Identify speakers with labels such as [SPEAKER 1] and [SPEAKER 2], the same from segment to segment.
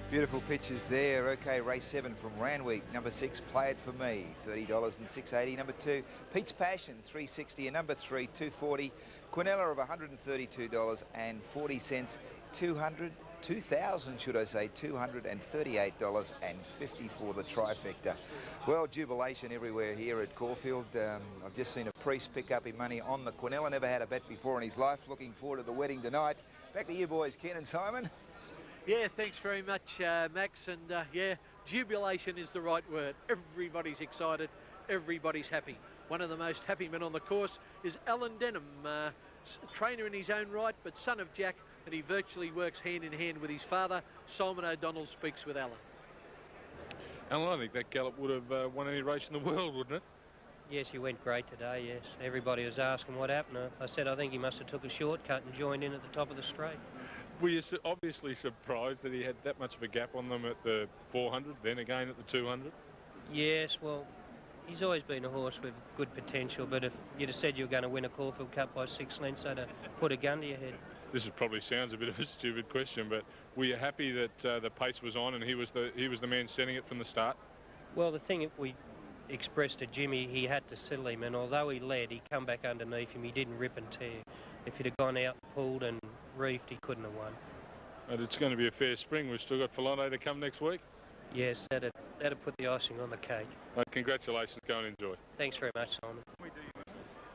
[SPEAKER 1] Beautiful pictures there. Okay, race 7 from Randwick. Number 6, Play It For Me, $30 and $6.80. Number 2, Pete's Passion, $3.60. And number 3, $2.40. Quinella of $132.40. 2,000 should I say, $238.50 for the trifecta. Well, jubilation everywhere here at Caulfield. I've just seen a priest pick up his money on the Quinella. Never had a bet before in his life. Looking forward to the wedding tonight. Back to you boys, Ken and Simon.
[SPEAKER 2] Yeah, thanks very much, Max. And yeah, jubilation is the right word. Everybody's excited. Everybody's happy. One of the most happy men on the course is Alan Denham, trainer in his own right, but son of Jack, and he virtually works hand in hand with his father. Simon O'Donnell speaks with Alan.
[SPEAKER 3] Alan, I think that gallop would have won any race in the world, wouldn't it?
[SPEAKER 4] Yes, he went great today, yes. Everybody was asking what happened. I said I think he must have took a shortcut and joined in at the top of the straight.
[SPEAKER 3] Were you obviously surprised that he had that much of a gap on them at the 400, then again at the 200?
[SPEAKER 4] Yes, well, he's always been a horse with good potential, but if you'd have said you were going to win a Caulfield Cup by 6 lengths, I'd have put a gun to your head.
[SPEAKER 3] This probably sounds a bit of a stupid question, but were you happy that the pace was on and he was the man setting it from the start?
[SPEAKER 4] Well, the thing that we expressed to Jimmy, he had to settle him, and although he led, he come back underneath him. He didn't rip and tear. If he'd have gone out, pulled and reefed, he couldn't have won.
[SPEAKER 3] But it's going to be a fair spring. We've still got Falonde to come next week.
[SPEAKER 4] Yes, that'd put the icing on the cake.
[SPEAKER 3] Congratulations. Go and enjoy.
[SPEAKER 4] Thanks very much, Simon.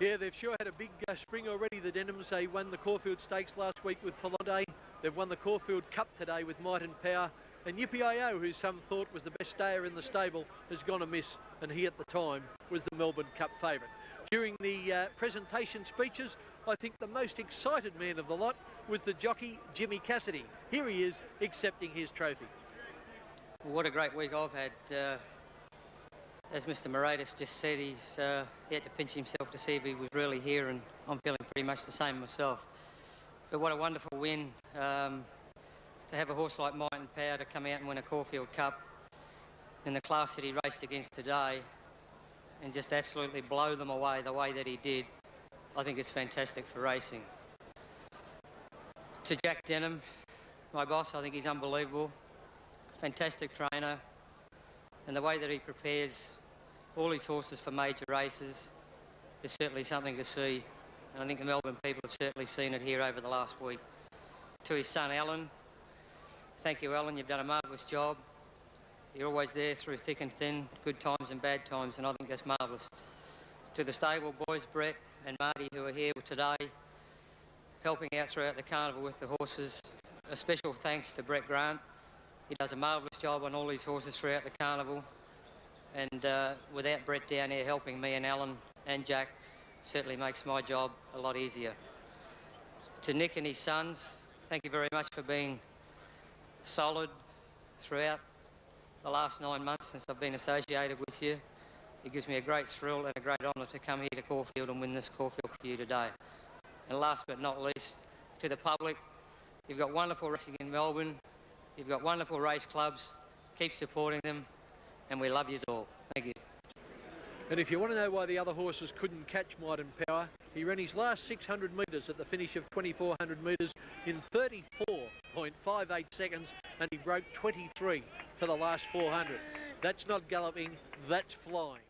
[SPEAKER 2] Yeah, they've sure had a big spring already, the Denhams. They won the Caulfield Stakes last week with Falonde. They've won the Caulfield Cup today with Might and Power. And Yippee-I-O, who some thought was the best stayer in the stable, has gone amiss, and he at the time was the Melbourne Cup favourite. During the presentation speeches, I think the most excited man of the lot was the jockey, Jimmy Cassidy. Here he is, accepting his trophy.
[SPEAKER 5] Well, what a great week I've had. As Mr. Moratis just said, he had to pinch himself to see if he was really here, and I'm feeling pretty much the same myself. But what a wonderful win. To have a horse like Might and Power to come out and win a Caulfield Cup in the class that he raced against today and just absolutely blow them away the way that he did, I think it's fantastic for racing. To Jack Denham, my boss, I think he's unbelievable. Fantastic trainer, and the way that he prepares all his horses for major races is certainly something to see, and I think the Melbourne people have certainly seen it here over the last week. To his son Alan, thank you, Alan. You've done a marvellous job. You're always there through thick and thin, good times and bad times, and I think that's marvellous. To the stable boys, Brett and Marty, who are here today, helping out throughout the carnival with the horses. A special thanks to Brett Grant. He does a marvellous job on all these horses throughout the carnival, and without Brett down here helping me and Alan and Jack, certainly makes my job a lot easier. To Nick and his sons, thank you very much for being solid throughout the last 9 months since I've been associated with you. It gives me a great thrill and a great honour to come here to Caulfield and win this Caulfield for you today. And last but not least, to the public, you've got wonderful racing in Melbourne, you've got wonderful race clubs, keep supporting them, and we love you all. Thank you.
[SPEAKER 2] And if you want to know why the other horses couldn't catch Might and Power, he ran his last 600 metres at the finish of 2,400 metres in 34.58 seconds, and he broke 23 for the last 400. That's not galloping, that's flying.